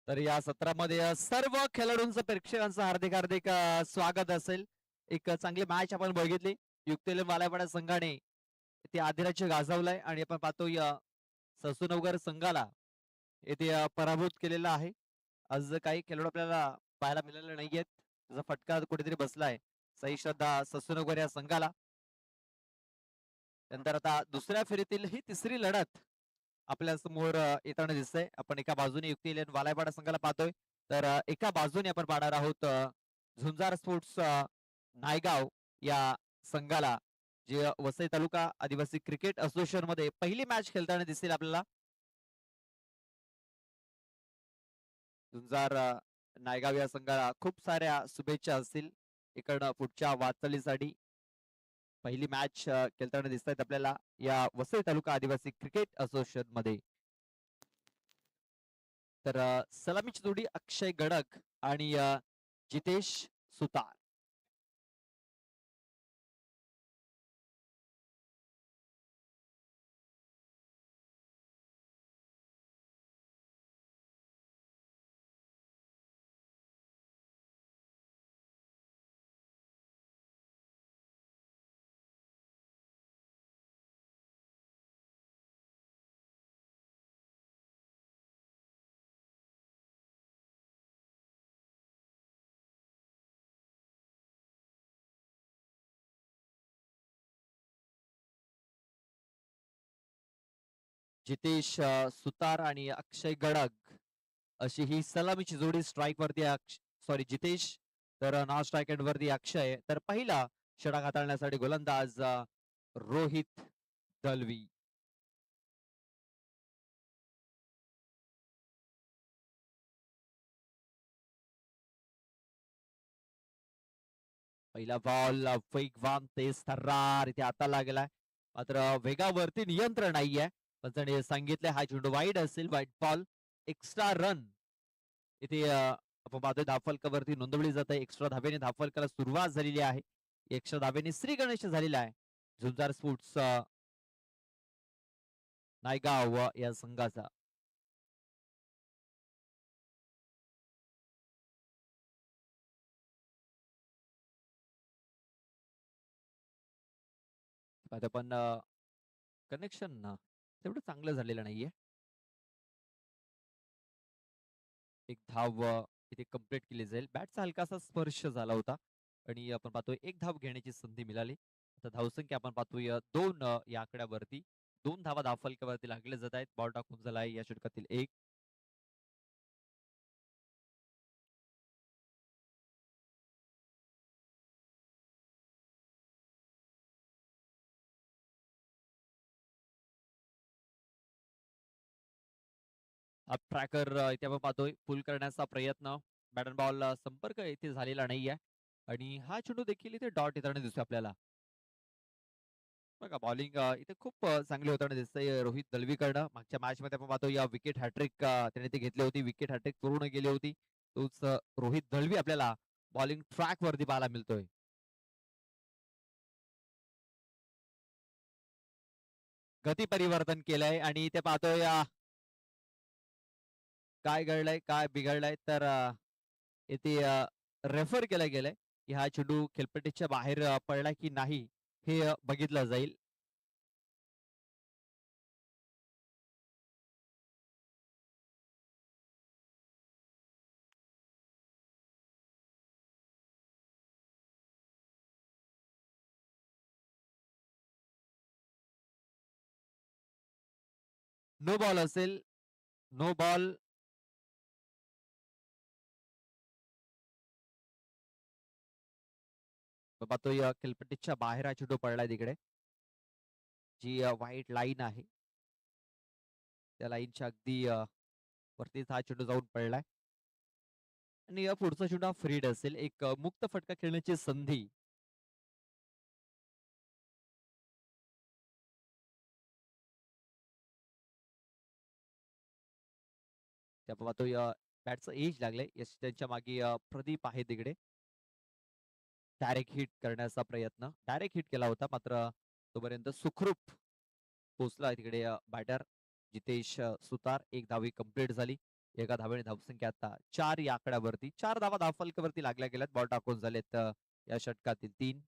तर या सत्रामध्ये सर्व खेळाडूंचं प्रेक्षकांचं हार्दिक हार्दिक स्वागत असेल. एक चांगली मॅच आपण बघितली. युक्तिले वालापाडा संघाने ते आदिराज्य गाजवलंय आणि आपण पाहतो या ससूनगर संघाला येथे पराभूत केलेला आहे. आज काही खेळाडू आपल्याला पाहायला मिळाले नाहीयेत. त्याचा फटका कुठेतरी बसलाय सही श्रद्धा ससूनगर या संघाला. नंतर आता दुसऱ्या फेरीतील ही तिसरी लढत आपल्या समोर येताना दिसतंय. आपण एका बाजूने युक्ती लेन वालायपाडा संघाला पाहतोय, तर एका बाजूने आपण पाहणार आहोत झुंजार स्पोर्ट्स नायगाव या संघाला, जे वसई तालुका आदिवासी क्रिकेट असोसिएशन मध्ये पहिली मॅच खेळताना दिसेल आपल्याला. झुंजार नायगाव या संघाला खूप साऱ्या शुभेच्छा असतील इकडनं पुढच्या वाटचालीसाठी. पहिली मॅच खेळताना दिसत आहेत आपल्याला या वसई तालुका आदिवासी क्रिकेट असोसिएशन मध्ये. तर सलामीची जोडी अक्षय गडक आणि जितेश सुतार. जितेश सुतार आणि अक्षय गडक अशी ही सलामीची जोडी. स्ट्राईक वरती सॉरी जितेश, तर नॉन स्ट्राईक एंड वरती अक्षय. तर पहिला षटक हाताळण्यासाठी गोलंदाज रोहित दलवी. पहिला बॉल वेगवान तेज थर्रार इथे आता लागलाय, मात्र वेगावरती नियंत्रण नाहीये. पण सांगितले हा चेंडू वाईड असेल, वाईड बॉल. एक्स्ट्रा रन इथे आपण पाहतोय धावफलकावरती नोंदवली जाते. एक्स्ट्रा धावेने धावफलकाला सुरुवात झालेली आहे. एक्स्ट्रा धावेने श्री गणेश झालेला आहे झुंजार स्पोर्ट्स नायगाव या संघाचा. आता पण कनेक्शन तेवढं चांगलं झालेलं नाहीये. एक धाव इथे कंप्लीट केली जाईल. बॅटचा हलकासा स्पर्श झाला होता आणि आपण पाहतोय एक धाव घेण्याची संधी मिळाली. आता धावसंख्या आपण पाहतोय 2 या आकड्यावरती. 2 धावा धावफलकावरती लागले जात आहेत. बॉल टाकून झाला आहे या षटकातील एक. ट्रॅकर इथे आपण पाहतोय पुल करण्याचा प्रयत्न. बॅट बॉल संपर्क इथे झालेला नाहीये आणि हा चेंडू देखील इथे डॉट येताना दिसतोय आपल्याला. बघा बॉलिंग इथे खूप चांगली होताना दिसतंय रोहित दलवीकडनं. मागच्या मॅच मध्ये आपण पाहतो या विकेट हॅट्रिक त्याने ते घेतली होती. विकेट हॅट्रिक पूर्ण केली होती. तोच रोहित दलवी आपल्याला बॉलिंग ट्रॅक वरती पाहायला मिळतोय. गती परिवर्तन केलंय आणि इथे पाहतोय काय घडलंय काय बिघडलंय, तर इथे रेफर केलं गेलंय की हा चेंडू खेळपट्टीच्या बाहेर पडला की नाही हे बघितलं जाईल. नो बॉल असेल. No ball. पाहतोय खेळपट्टीच्या बाहेर हा चेंडू पडलाय तिकडे. जी व्हाईट लाईन आहे त्या लाईनच्या अगदी वरतीच हा चेंडू जाऊन पडलाय आणि पुढचा चेंडू हा फ्रीड असेल. एक मुक्त फटका खेळण्याची संधी. त्या पाहतोय बॅटचं एज लागलंय. यश त्यांच्या मागे प्रदीप आहे तिकडे. डायरेक्ट हिट करण्याचा प्रयत्न. डायरेक्ट हिट केला होता, मात्र तोपर्यंत सुखरूप पोहोचला तिकडे बॅटर जितेश सुतार. एक धावी कंप्लीट झाली. एका धावेने धावसंख्या आता 4 या आकड्यावरती. 4 धावा धावफलकावरती लागल्या गेल्यात. बॉल टाकून झालेत या षटकातील 3.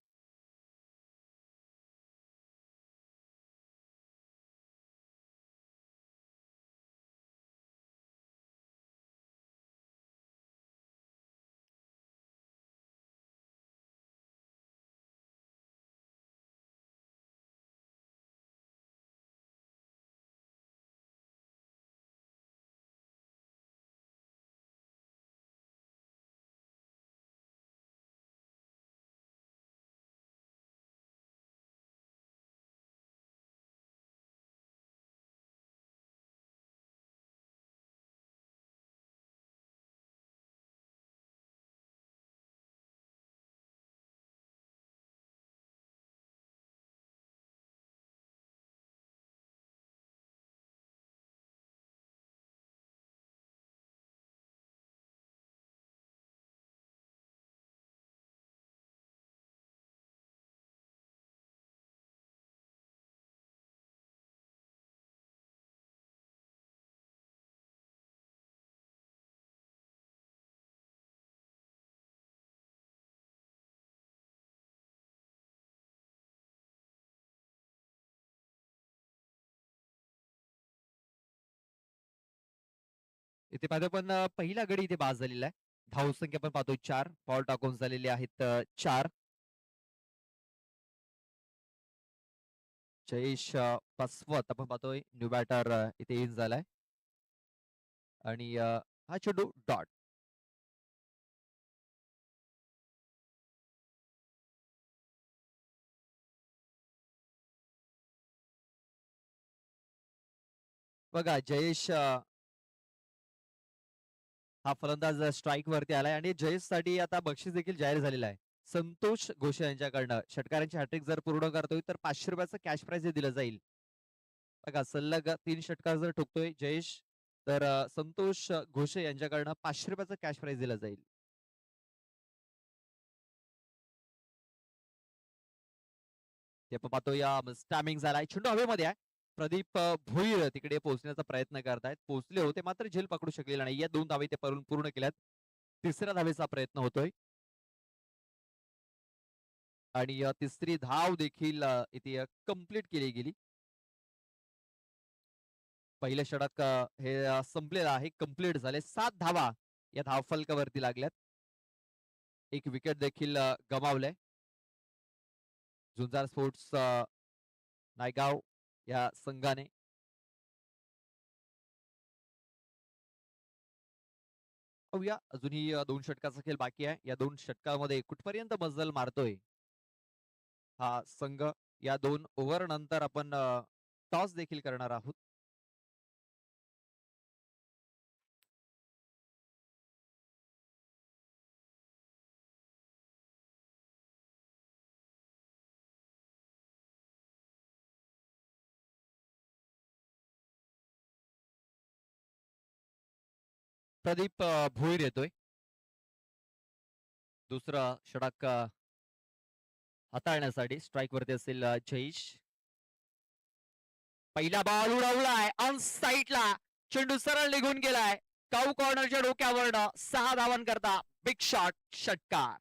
इथे पाहतो पण पहिला गडी इथे बाद झालेला आहे. धावसंख्या पण पाहतोय 4. बॉल टाकून झालेले आहेत 4. जयेश बसवत आपण पाहतोय न्यू बॅटर इथे इन झालाय आणि हा चेंडू डॉट. बघा जयेश हा फलंदाज स्ट्राईक वरती आलाय आणि जयेश साठी आता बक्षीस देखील जाहीर झालेलं आहे. संतोष घोषे यांच्याकडनं षटकारांची हॅट्रिक जर पूर्ण करतोय तर ₹500 कॅश प्राइज दिलं जाईल. बघा सलग 3 षटकार जर ठोकतोय जयेश तर संतोष घोषे यांच्याकडनं ₹500 कॅश प्राइज दिलं जाईल. ते आपण पाहतो या स्टॅमिंग झालाय. चेंडू हवेमध्ये आहे. प्रदीप भोईर तिकडे पोहोचण्याचा प्रयत्न करतायत. पोहोचले होते मात्र झेल पकडू शकलेला नाही. या 2 धावे ते पूर्ण केल्यात. तिसऱ्या धावेचा प्रयत्न होतोय आणि तिसरी धाव देखील इथे कंप्लीट केली गेली. पहिलं षटक हे संपलेलं आहे. कंप्लीट झाले. 7 धावा या धावफलकावरती लागल्यात. एक विकेट देखील गमावलंय. झुंजार स्पोर्ट्स नायगाव या संघाने. पाहूया अजूनही 2 षटकाचा खेळ बाकी आहे. या 2 षटकामध्ये कुठपर्यंत मजल मारतोय हा संघ. या 2 ओव्हर नंतर आपण टॉस देखील करणार आहोत. प्रदीप भोईर येतोय. दुसरा षटक हाताळण्यासाठी स्ट्राईक वरती असेल जयेश. पहिला बॉल उडवलाय ऑन साईडला. चेंडू सरळ निघून गेलाय. काऊ कॉर्नरच्या डोक्यावरनं 6 धावांकरता बिग शॉट षटकार.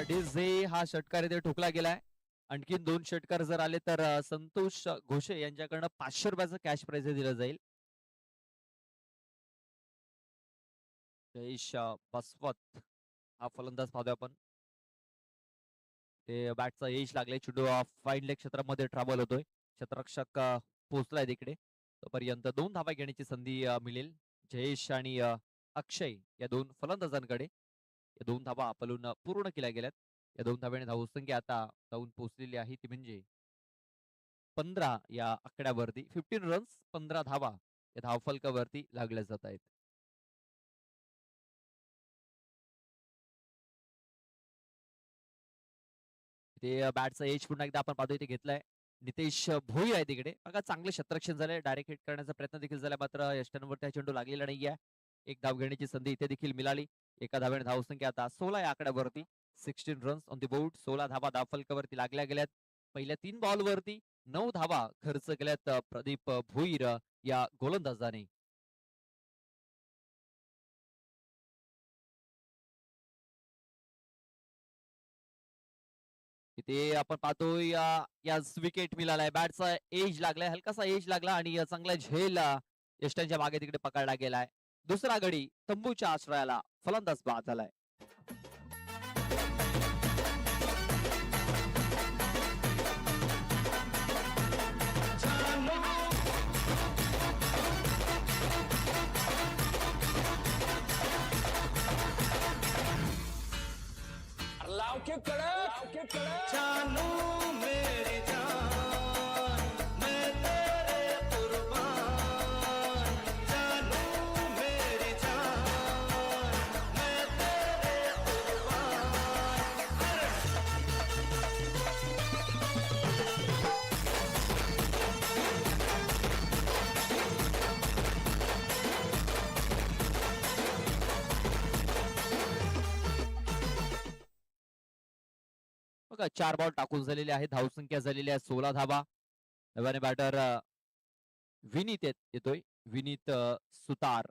डिझे हा षटकार इथे ठोकला गेलाय. आणखीन 2 षटकार जर आले तर संतोष घोषे यांच्याकडनं ₹500 कॅश प्राइज दिलं जाईल. जयेश बसवत हा फलंदाज पाहतोय आपण. ते बॅटचा यश लागले. चेंडू फाईन लेग क्षेत्रामध्ये ट्रॅव्हल होतोय. क्षेत्ररक्षक पोहोचलाय तिकडे. तोपर्यंत 2 धावा घेण्याची संधी मिळेल जयेश आणि अक्षय या 2 फलंदाजांकडे. या 2 धावा आपलून पूर्ण केल्या गेल्यात. या 2 धाव्याने धावसंख्या आता जाऊन पोहोचलेली आहे ती म्हणजे 15 या आकड्यावरती. 15 रन्स 15 धावा या धावफलकावरती लागल्या जात आहेत. ते बॅटचा एज पुन्हा एकदा आपण पाहतोय ते घेतलाय. नितेश भोई आहे तिकडे बघा चांगले क्षेत्ररक्षण झाले डायरेक्ट हिट करण्याचा प्रयत्न देखील झाला मात्र यष्टांवरती हा चेंडू लागलेला नाहीये. एक धाव घेण्याची संधी इथे देखील मिळाली. एका धावेने धावसंख्या आता 16 या आकड्यावरती. 16 रन्स ऑन द बोर्ड. 16 धावा धावफलकावरती लागल्या गेल्यात. पहिल्या 3 बॉलवरती 9 धावा खर्च केल्यात प्रदीप भोईर या गोलंदाजाने. इथे आपण पाहतोय या विकेट मिळालाय बॅटचा एज लागलाय हलकासा एज लागला आणि चांगला झेल यष्टांच्या मागे तिकडे पकडला गेलाय. दुसरा गडी तंबूच्या आश्रयाला फलंदाज बाद झालाय. जानू मेरी जान मैं तेरे कुर्बान जानू मेरी जान मैं तेरे बघा 4 बॉल टाकून झालेले आहेत धावसंख्या झालेली आहे 16 धावा. नव्याने बॅटर विनीत येतोय विनीत सुतार.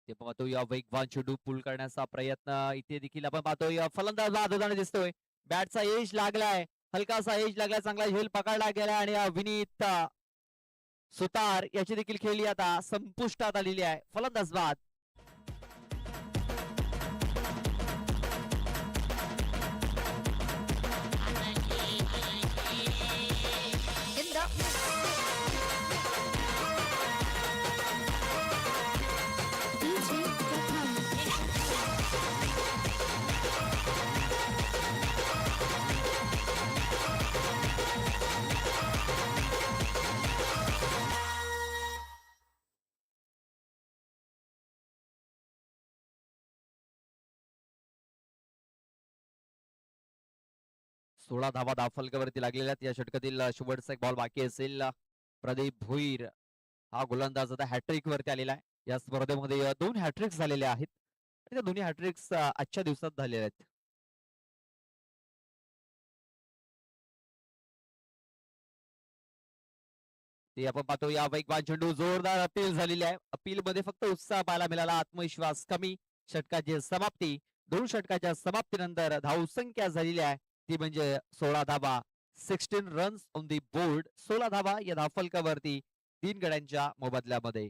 ते पाहतो या वेगवान चेंडू पुल करण्याचा प्रयत्न इथे देखील आपण पाहतोय फलंदाज बाद होताना दिसतोय. बॅटचा एज लागलाय हलकासा एज लागलाय चांगला झेल पकडला गेला आणि विनीत सुतार याची देखील खेळली आता संपुष्टात आलेली आहे. फलंदाज बाद. सोळा धावा धावफलकावरती लागलेल्या आहेत. या षटकातील शेवटचा एक बॉल बाकी असेल. प्रदीप भोईर हा गोलंदाज आता हॅट्रिक वरती आलेला आहे. या स्पर्धेमध्ये 2 हॅट्रिक्स झालेले आहेत. त्या दोन्ही हॅट्रिक्स आजच्या दिवसात झालेल्या आहेत. ते आपण पाहतो या वेगवान चेंडू जोरदार अपील झालेली आहे. अपील मध्ये फक्त उत्साह पाहायला मिळाला आत्मविश्वास कमी. षटकाची समाप्ती 2 षटकाच्या समाप्तीनंतर धावसंख्या झालेली आहे ती म्हणजे 16 धावा. 16 रन्स ऑन दी बोर्ड. 16 धावा या धावफलकावरती 3 गड्यांच्या मोबदल्यामध्ये.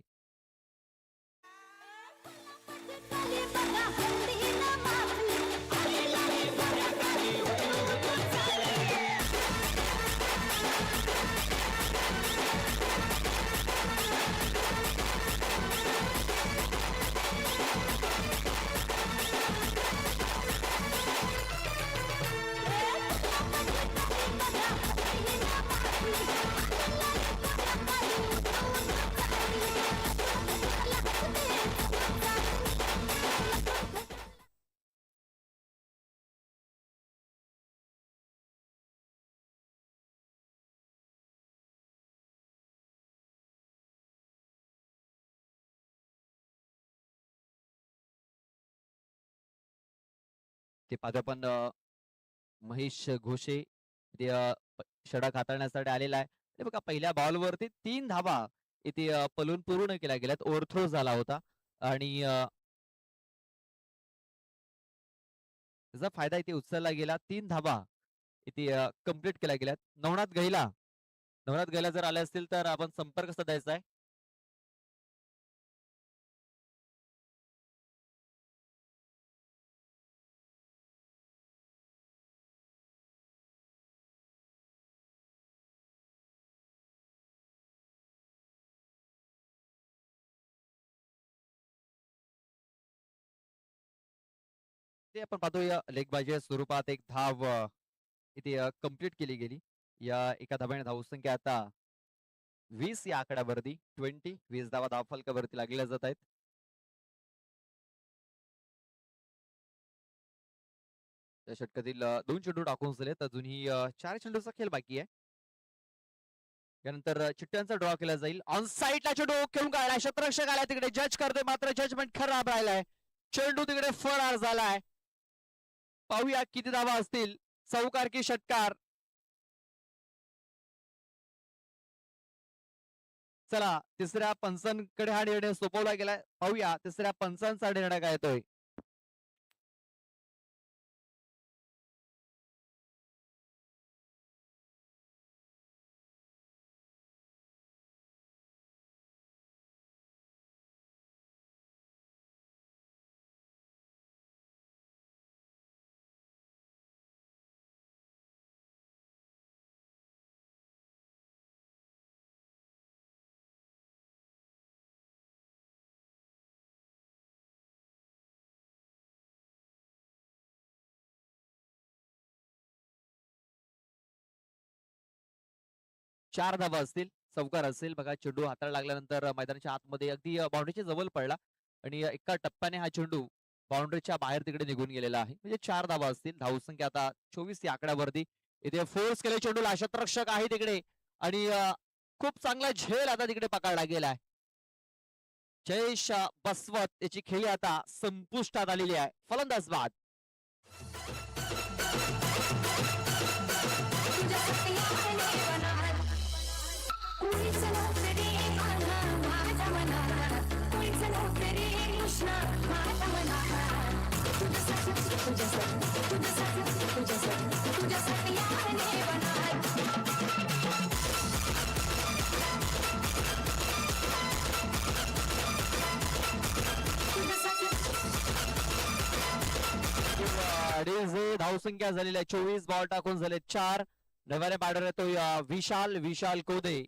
ते पाहतो आपण महेश घोषे ते षटक हाताळण्यासाठी आलेला आहे. ते बघा पहिल्या बॉलवरती 3 धावा इथे पलून पूर्ण केल्या गेल्यात. ओव्हरथ्रो झाला होता आणि त्याचा फायदा इथे उचलला गेला. 3 धावा इथे कंप्लीट केल्या गेल्यात. नवनाथ गैला जर आले असतील तर आपण संपर्क साधायचा आहे. ते आपण पाहतोय लेग बाजीच्या स्वरूपात एक धाव इथे कंप्लीट केली गेली. या एका धाब्याने धावसंख्या आता 20 या आकड्यावरती 20 धावा धावफलकावरती लागलेल्या जात आहेत. या षटकातील 2 चेंडू टाकून झालेत. अजूनही 4 चेंडूचा खेळ बाकी आहे. त्यानंतर चिठ्ठ्यांचा ड्रॉ केला जाईल. ऑन साईडला चेंडू खेळून काढला. क्षेत्ररक्षक आला तिकडे जज करते मात्र जजमेंट खराब राहिलाय. चेंडू तिकडे फरार झालाय. पाहूया किती धावा असतील. चौकार की षटकार. चला तिसऱ्या पंचांकडे हा निर्णय सोपवला गेलाय. पाहूया तिसऱ्या पंचांचा निर्णय काय येतोय. चार धावा असतील. चौकार असेल बघा. चेंडू हाताला लागल्यानंतर मैदानाच्या आतमध्ये अगदी बाउंड्रीच्या जवळ पडला आणि एका टप्प्याने हा चेंडू बाउंड्रीच्या बाहेर तिकडे निघून गेलेला आहे. म्हणजे 4 धावा असतील. धावसंख्या आता 24 या आकड्यावरती. इथे फोर्स केले चेंडूला. क्षेत्ररक्षक आहे तिकडे आणि खूप चांगला झेल आता तिकडे पकडला गेलाय. जयेश बसवत याची खेळी आता संपुष्टात आलेली आहे. फलंदाज बाद. धावसंख्या झालेल्या 24 बॉल टाकून झाले 4. नव्याने बॅटर येतोय विशाल कोदे.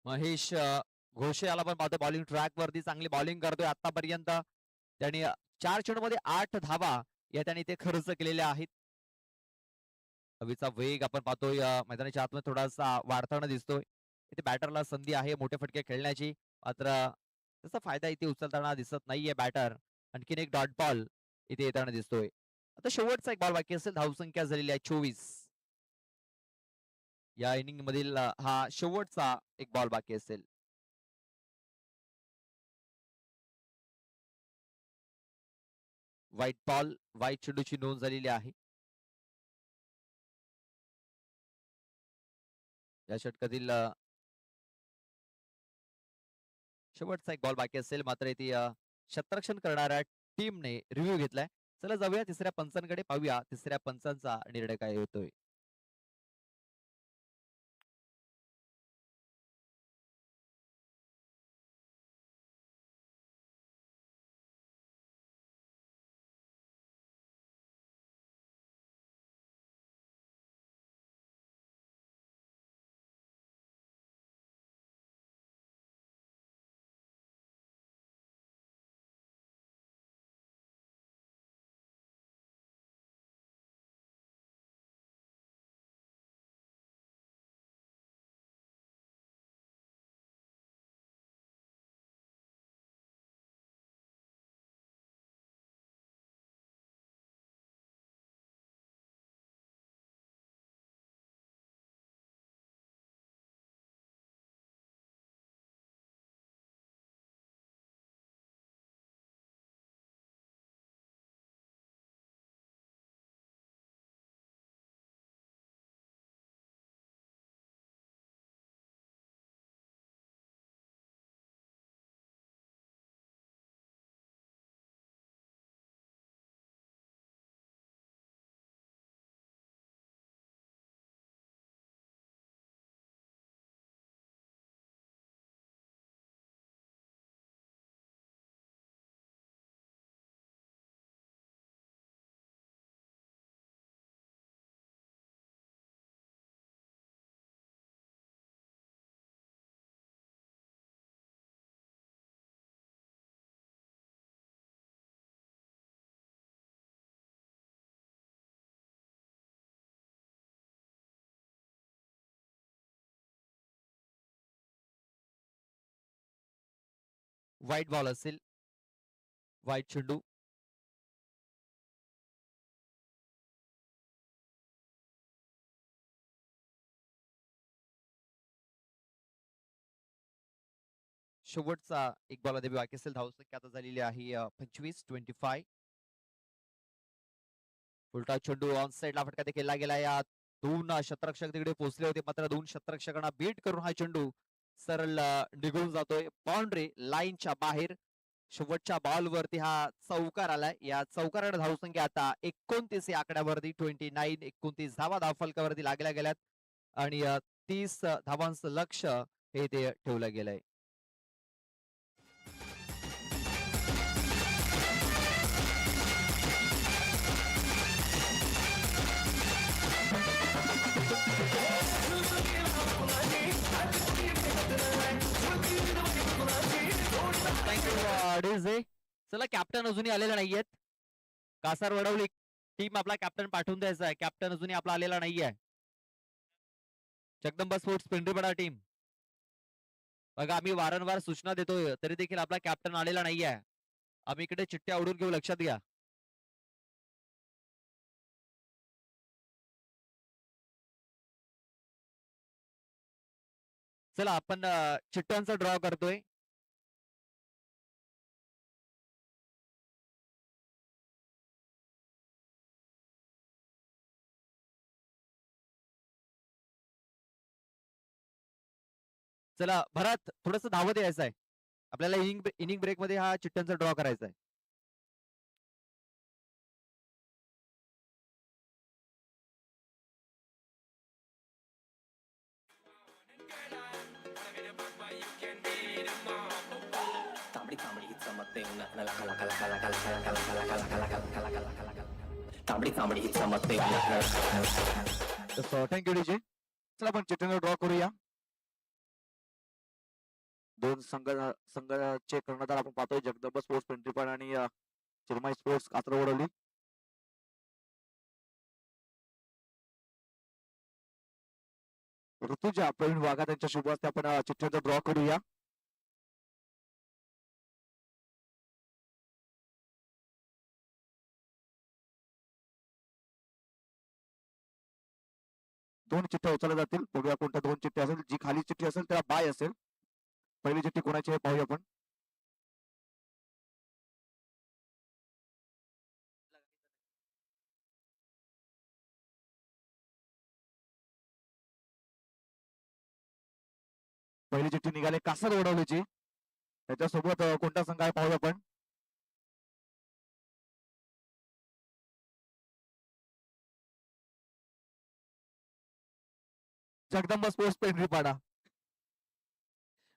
महेश घोषे याला पण पाहतो बॉलिंग ट्रॅक वरती चांगली बॉलिंग करतोय आतापर्यंत. त्यांनी 4 चेंडूमध्ये 8 धावा या त्यांनी ते खर्च केलेल्या आहेत. हवेचा वेग आपण पाहतोय मैदानाच्या आतमध्ये थोडासा वाढताना दिसतोय. इथे बॅटरला संधी आहे मोठे फटके खेळण्याची. मात्र त्याचा फायदा इथे उचलताना दिसत नाहीये बॅटर. आणखीन एक डॉट बॉल इथे येताना दिसतोय. आता शेवटचा एक बॉल बाकी असेल. धावसंख्या झालेली आहे 24. या इनिंग मधील हा शेवटचा एक बॉल बाकी असेल. व्हाईट बॉल व्हाईट चेंडूची नोंद झालेली आहे. या षटकातील शेवटचा एक बॉल बाकी असेल. मात्र इथे क्षेत्ररक्षण करणाऱ्या टीमने रिव्ह्यू घेतलाय. चला जाऊया तिसऱ्या पंचांकडे. पाहूया तिसऱ्या पंचांचा निर्णय काय होतोय. वाईट बॉल असेल, वाईट चेंडू. शेवटचा एक बॉल अद्याप बाकी असेल. धावसंख्या आता झालेली आहे 25-25. उलटा चेंडू ऑन साइडला फटका देखील केला गेला. या दोन क्षेत्ररक्षक तिकडे पोहोचले होते, मात्र दोन क्षेत्ररक्षकांना बीट करून हा चेंडू सरळ निघून जातोय बाउंड्री लाईनच्या बाहेर. शेवटच्या बॉल वरती हा चौकार आलाय. या चौकाराने धावसंख्या आता 29 या आकड्यावरती 29 धावा धावफलकावरती लागल्या गेल्यात आणि 30 धावांचं लक्ष हे ते ठेवलं गेलंय. थँक्यू. चला, कॅप्टन अजूनही आलेला नाहीयेत. कासार वडवली टीम आपला कॅप्टन पाठवून द्यायचा आहे. कॅप्टन अजूनही आपला आलेला नाहीये. जगदंबा स्पोर्ट्स पिंपरीपाडा टीम, बघा आम्ही वारंवार सूचना देतोय तरी देखील आपला कॅप्टन आलेला नाहीये. आम्ही इकडे चिठ्ठ्या उडून घेऊ, लक्षात घ्या. चला आपण चिठ्ठ्यांचा ड्रॉ करतोय. चला भरत, थोडस धावत यायचं आहे आपल्याला. इनिंग ब्रेक मध्ये हा चिठ्ठ्यांचा ड्रॉ करायचा आहे. तांबडी तांबडी ही चमकते उन्हात लका लका लका लका लका लका लका लका लका लका लका लका लका लका. तांबडी तांबडी ही चमकते उन्हात. Thank you DJ. चला आपण चिठ्ठ्यांचा ड्रॉ करूया. दोन संघाचे कर्णधार आपण पाहतोय, जगदंबा स्पोर्ट्स पिंपरीपाडा आणि चिरमाई स्पोर्ट्स कात्र वडवली. ऋतुजा प्रवीण वाघा त्यांच्या शुभ हस्ते आपण चिठ्ठ्यांचा ड्रॉ करूया. दोन चिठ्ठ्या उचलल्या जातील. बघूया कोणत्या दोन चिठ्ठ्या असेल. जी खाली चिठ्ठी असेल त्याला बाय असेल. पहिली चिठ्ठी कोणाची आहे पाहूया आपण. पहिली चिठ्ठी निघाली कासार वडवलीची. त्याच्यासोबत कोणता संघ आहे पाहूया आपण. जगदंबा स्पोर्ट्स पिंपरीपाडा.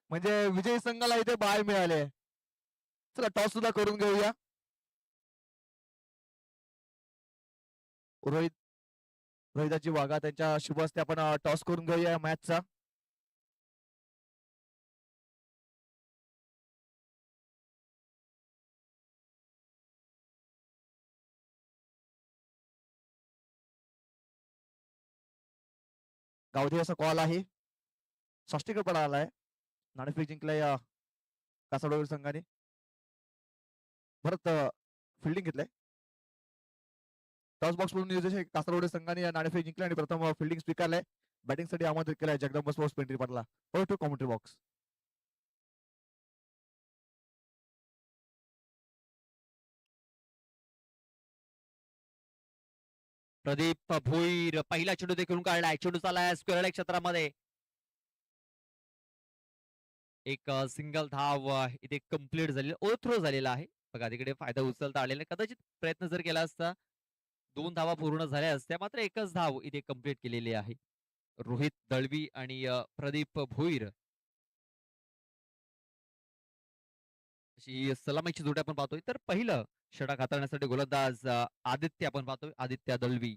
म्हणजे विजयी संघाला इथे बाय मिळाले. चला टॉस सुद्धा करून घेऊया. रोहिताची वाघा त्यांच्या शुभ हस्ते आपण टॉस करून घेऊया या मॅचचा. गावठी असा कॉल आहे. षष्टीकडे आलाय. नाणेफेक जिंकलाय कासाडोळी संघाने. परत फिल्डिंग घेतलंय. टॉस बॉक्स मधून निर्देश कासारवाडी संघाने नाणेफेक जिंकले आणि प्रथम फिल्डिंग स्वीकारलंय. बॅटिंग साठी आमंत्रित केलंय जगदंबा स्पोर्ट्स पिंपरीपाडाला. To commentary box. Pradeep Bhoir पहिला चेंडू देखील काढलाय. चेंडू चाललाय स्क्वेअर लेग क्षेत्रामध्ये. एक सिंगल धाव इथे कंप्लीट झालेली, ओव्हरथ्रो झालेला आहे. बघा तिकडे फायदा उचलता आलेला नाही. कदाचित प्रयत्न जर केला असता 2 धावा पूर्ण झाल्या असत्या, मात्र एकच धाव इथे कंप्लीट केलेली आहे. रोहित दळवी आणि प्रदीप भोईर अशी सलामीची जोडी आपण पाहतोय. तर पहिलं षटक हाताळण्यासाठी गोलंदाज आदित्य आपण पाहतोय, आदित्य दळवी.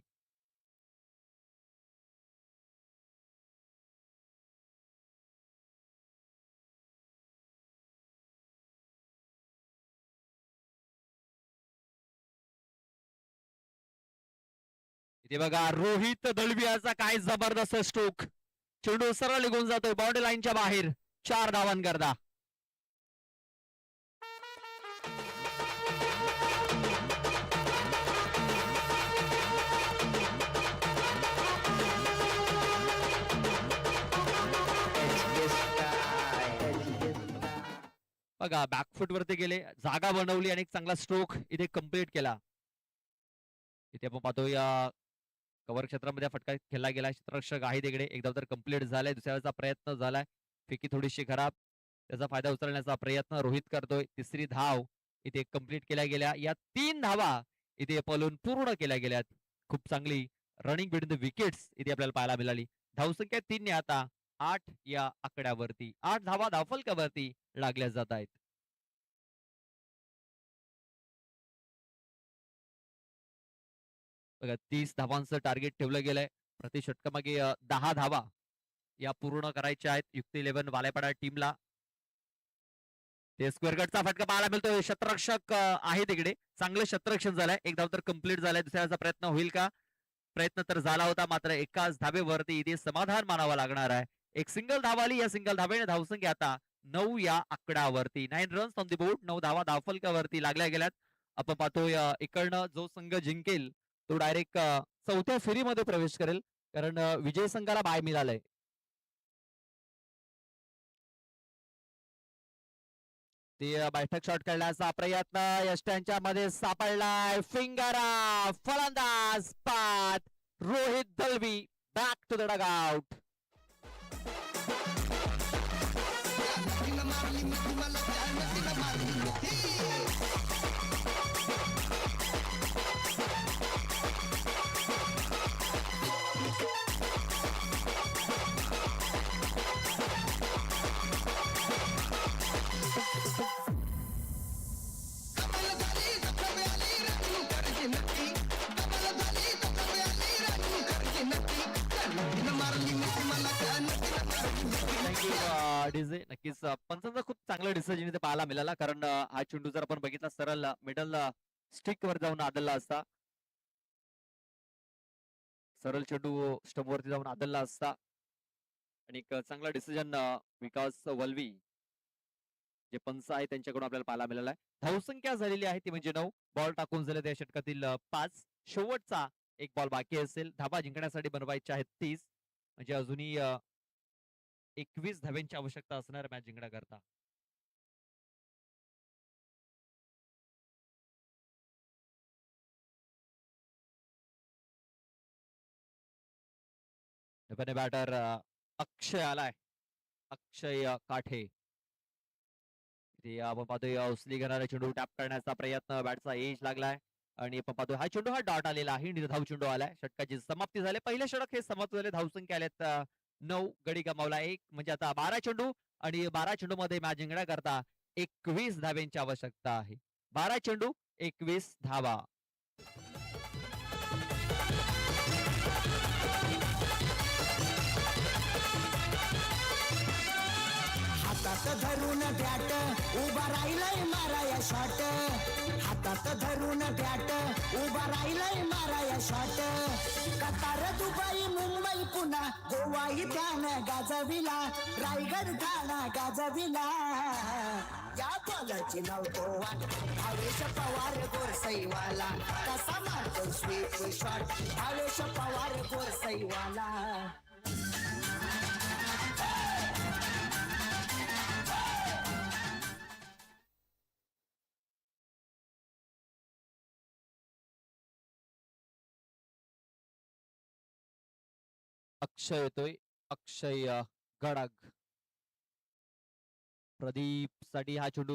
इथे बघा रोहित दळवी याचा काय जबरदस्त स्ट्रोक. चेंडू सरळ निघून जातोय बाउंड्री लाईनच्या बाहेर. 4 धावांकरता. बघा बॅकफूट वरती गेले, जागा बनवली आणि एक चांगला स्ट्रोक इथे कम्प्लीट केला. इथे आपण पाहतो या कव्हर क्षेत्रामध्ये हा फटका खेळला गेला. क्षेत्ररक्षक आहे तिकडे, एकदा तर कम्प्लीट झालाय, दुसऱ्याचा प्रयत्न झालाय, फेकी थोडीशी खराब, त्याचा फायदा उचलण्याचा प्रयत्न रोहित करतोय. तिसरी धाव इथे कम्प्लीट केल्या गेल्या. या 3 धावा इथे पळून पूर्ण केल्या गेल्यात. खूप चांगली रनिंग बिटवीन द विकेट्स इथे आपल्याला पाहायला मिळाली. धावसंख्या 3 ने आता 8 या आकड्यावरती, 8 धावा धावफलकावरती लागल्या जात आहेत. बघा 30 धावांचं टार्गेट ठेवलं गेलंय. प्रति षटकामागे 10 धावा या पूर्ण करायच्या आहेत युक्त 11 वालेपाडा टीमला. ते स्क्वेअर गटचा फटका पाहायला मिळतोय. क्षेत्ररक्षक आहे तिकडे, चांगलं क्षेत्ररक्षण झालंय. एक धाव तर कम्प्लीट झालाय, दुसऱ्याचा प्रयत्न होईल का? प्रयत्न तर झाला होता, मात्र एकाच धावेवरती इथे समाधान मानावं लागणार आहे. एक सिंगल धाव आली, या सिंगल धावेने धावसंख्या आता 9 या आकड्यावरती. 9 रन्स ऑन द बोर्ड, 9 धावा धावफलकावरती लागल्या गेल्यात. आपण पाहतोय इकडनं जो संघ जिंकेल तो डायरेक्ट चौथ्या फेरीमध्ये प्रवेश करेल, कारण विजय संघाला बाय मिळालंय. ते बैठक शॉट खेळण्याचा प्रयत्न यष्ट्यांच्या मध्ये सापडलाय. फिंगरा फलंदाज पात Rohit Dalvi back to the dugout. DJ नक्कीच पंचांचा खूप चांगला डिसिजन इथे पाहायला मिळाला, कारण हा चेंडू जर आपण बघितला सरळ मिडल स्टिक वर जाऊन आदलला असता, सरळ चेंडू स्टंप वरती जाऊन आदलला असता. आणि एक चांगला डिसिजन विकास वल्वी जे पंच आहे त्यांच्याकडून आपल्याला पाहायला मिळाला आहे. धावसंख्या झालेली आहे ती म्हणजे 9, बॉल टाकून झाले त्या षटकातील 5. शेवटचा एक बॉल बाकी असेल. धाबा जिंकण्यासाठी बनवायचे आहेत 30, म्हणजे अजूनही 21 धाव्यांची आवश्यकता असणार मॅच जिंकण्याकरता. बॅटर अक्षय आलाय, अक्षय काठे. आपण पाहतोय उचली घेणारा चेंडू टॅप करण्याचा प्रयत्न, बॅटचा एज लागलाय आणि आपण पाहतोय हा चेंडू, हा डॉट आलेला आहे. धाव चेंडू आलाय. षटकाची समाप्ती झाली. पहिल्या षटक हे समाप्त झाले. धावसंख्या आल्यात 9, गडी गमावला 1, म्हणजे आता 12 चेंडू आणि 12 चेंडू मध्ये मॅच जिंकण्याकरता 21 धाव्यांची आवश्यकता आहे. 12 चेंडू 21 धावा. हातात धरून बॅट उभा राहिलंय माराया शॉट, हातात धरून बॅट उभा राहिलंय माराया शॉट. कतार दुबई मुंबई पुन्हा गोवा इथ्यानं गाजविला, रायगड ठाणा गाजविला. या बॉलची नव्हतो वाट, भावेश पवार गोरसईवाला कसा मारतो स्वीप शॉट, भावेश पवार गोरसईवाला. अक्षय येतोय, अक्षय गडाग. प्रदीप साठी हा चेंडू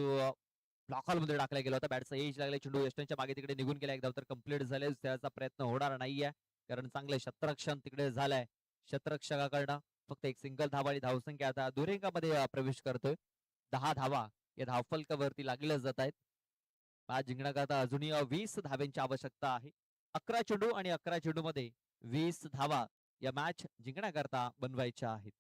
ब्लॉकॉल मध्ये टाकला गेला होता. बॅटचा एज लागला, चेंडू यष्टांच्या मागे तिकडे निघून गेला. एकदा तर कम्प्लीट झाले, त्याचा प्रयत्न होणार नाहीये, कारण चांगले क्षेत्ररक्षण तिकडे झालंय क्षेत्ररक्षकाकडनं. फक्त एक सिंगल धावा आणि धावसंख्या आता दुरेंगामध्ये प्रवेश करतोय. 10 धावा या धावफलकावरती लागल्या जात आहेत. मॅच जिंकण्याकरता अजूनही 20 धाव्यांची आवश्यकता आहे. 11 चेंडू आणि 11 चेंडू मध्ये 20 धावा या मॅच जिंकण्याकरता बनवायच्या आहेत.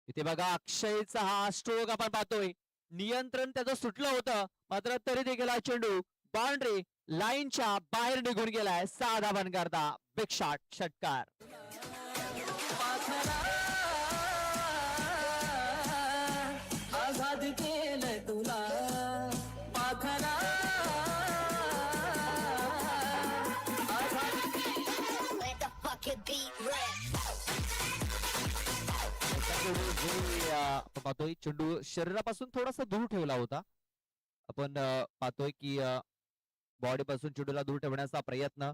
इथे बघा अक्षयचा हा स्ट्रोक आपण पाहतोय, नियंत्रण त्याचं सुटलं होतं, मात्र तरी देखील हा चेंडू बाउंड्री लाईनच्या बाहेर निघून गेलाय. 6 धावांकरता बिग शॉट, षटकार. आझाद केलं तुला पाखरा, Let the fucking beat rap. आपण पाहतोय चेंडू शरीरापासून थोडासा दूर ठेवला होता. आपण पाहतोय की बॉडीपासून चेंडूला दूर ठेवण्याचा प्रयत्न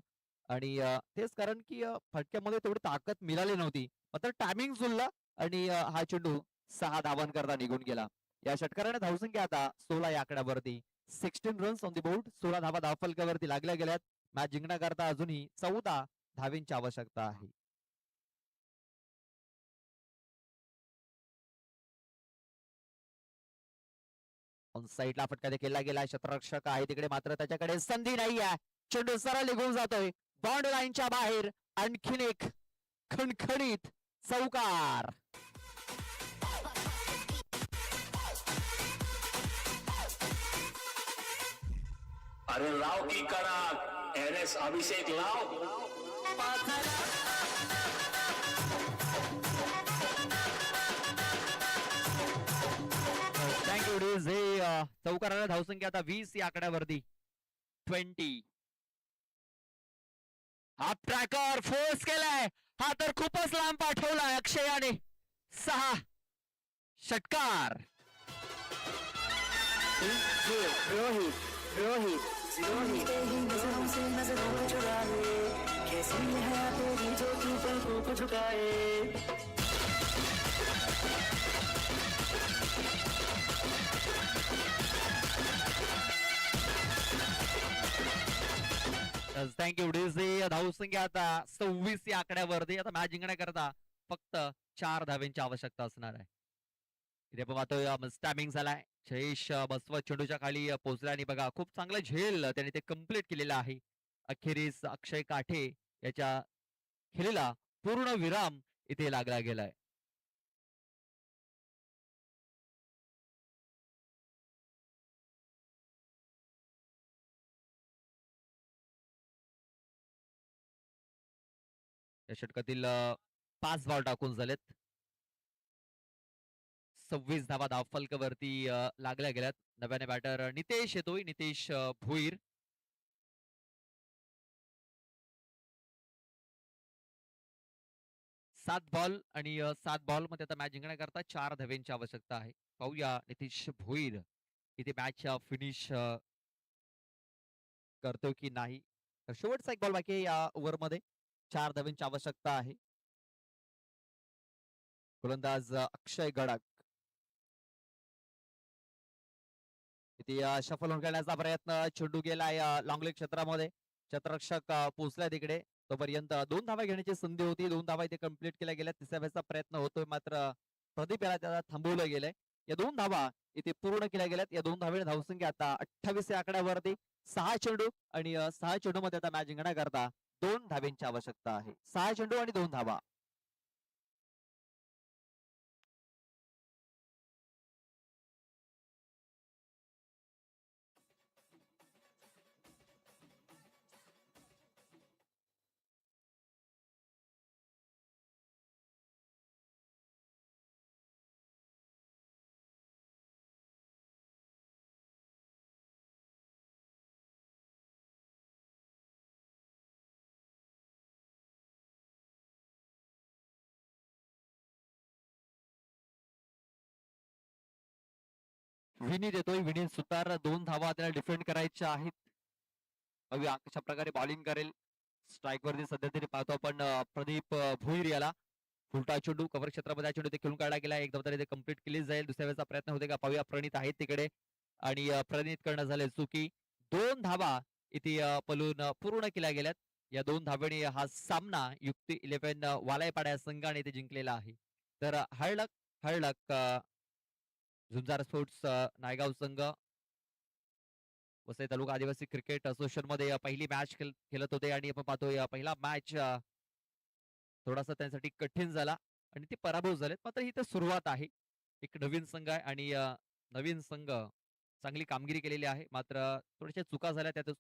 आणि तेच कारण की फटक्यामध्ये तेवढी ताकद मिळाली नव्हती. मात्र टायमिंग जुळला आणि हा चेंडू 6 धावांकरता निघून गेला. या षटकाराने धावसंख्या आता 16 या आकड्यावरती. 16 रन्स ऑन द बोर्ड. 16 धावा धावफलकावरती लागल्या गेल्यात. मॅच जिंकण्याकरता अजूनही 14 धावेंची आवश्यकता आहे. ऑन साईडला फटका देखील गेला. क्षेत्ररक्षक आहे तिकडे, मात्र त्याच्याकडे संधी नाही आहे. चेंडू सरळ निघून जातोय बाउंड्री लाईनच्या बाहेर. आणखीन एक खणखणीत चौकार. अरे लाव की कडाक NS अभिषेक लाव. Thank you DJs. हे चौकाराला धावसंख्या आता 20 या आकड्यावरती. 20. हा ट्रॅकर फोर्स केलाय. हा तर खूपच लांब पाठवलाय अक्षयाने. 6 षटकार. रोहित रोहित रोहित तेरी नजरों से नजरों को चुराए, कैसी है तेरी जो तू पलकों को झुकाए. Thank you DJs. धावसंख्या आता 26 या आकड्यावरती. आता मॅच जिंकण्याकरता फक्त 4 धावेंची आवश्यकता असणार आहे. इथे आपण पाहतोय स्टॅमिंग झालाय. जयेश बसवत चेंडूच्या खाली पोहोचला आणि बघा खूप चांगलं झेल त्याने ते कम्प्लीट केलेलं आहे. अखेरीस अक्षय काठे याच्या खेळीला पूर्ण विराम इथे लागला गेलाय. या षटकातील 5 बॉल टाकून झालेत. 26 धावा धावफलकावरती लागल्या गेल्यात. नव्याने बॅटर नितेश येतोय. नितेश भोईर. सात बॉल आणि 7 बॉल मध्ये आता मॅच जिंकण्याकरता 4 धावेंची आवश्यकता आहे. पाहूया नितेश भोईर इथे मॅच फिनिश करतो की नाही. तर शेवटचा एक बॉल बाकी आहे या ओव्हरमध्ये. 4 धावेंची आवश्यकता आहे. गोलंदाज अक्षय गडाख इथे शफल होऊन खेळण्याचा प्रयत्न. चेंडू गेलाय लॉंग लेग क्षेत्रामध्ये. क्षेत्ररक्षक पोहोचलाय तिकडे. तोपर्यंत 2 धावा घेण्याची संधी होती. 2 धावा इथे कंप्लीट केल्या गेल्या. तिसऱ्या वेळेचा प्रयत्न होतोय, मात्र प्रदीप याला त्याला थांबवलं गेलंय. या 2 धावा इथे पूर्ण केल्या गेल्यात. या 2 धावेने धावसंख्या आता 28 या आकड्यावरती. 6 चेंडू आणि 6 चेंडू मध्ये आता मॅच जिंकण्याकरता 2 धावेंची आवश्यकता आहे. 6 चेंडू आणि 2 धावा. विनीत येतोय. विनीत सुतार 2 धावा त्याला डिफेंड करायच्या आहेत. बघूया कशा प्रकारे बॉलिंग करेल. स्ट्राईक वरती सध्या तरी पाहतो आपण प्रदीप भुईर याला. फुलटा चेंडू कव्हर क्षेत्रामध्ये चेंडू ते खेळून काढला गेला. एक धाव तरी ते कंप्लीट केली जाईल. दुसऱ्या वेळेचा प्रयत्न होते का पाहूया. प्रणित आहेत तिकडे आणि प्रणित करणं झाले चुकी. 2 धावा इथे पलून पूर्ण केल्या गेल्यात. या 2 धावेने हा सामना युक्ती 11 वालायपाड्या संघाने ते जिंकलेला आहे. तर हळलक हळलक झुंजार स्पोर्ट्स नायगाव संघ वसई तालुका आदिवासी क्रिकेट असोसिएशन मध्ये पहिली मॅच खेळत होते आणि आपण पाहतोय पहिला मॅच थोडासा त्यांच्यासाठी कठीण झाला आणि ते पराभव झालेत. मात्र ही तर सुरुवात आहे. एक नवीन संघ आहे आणि नवीन संघ चांगली कामगिरी केलेली आहे. मात्र थोड्याशा चुका झाल्या. त्या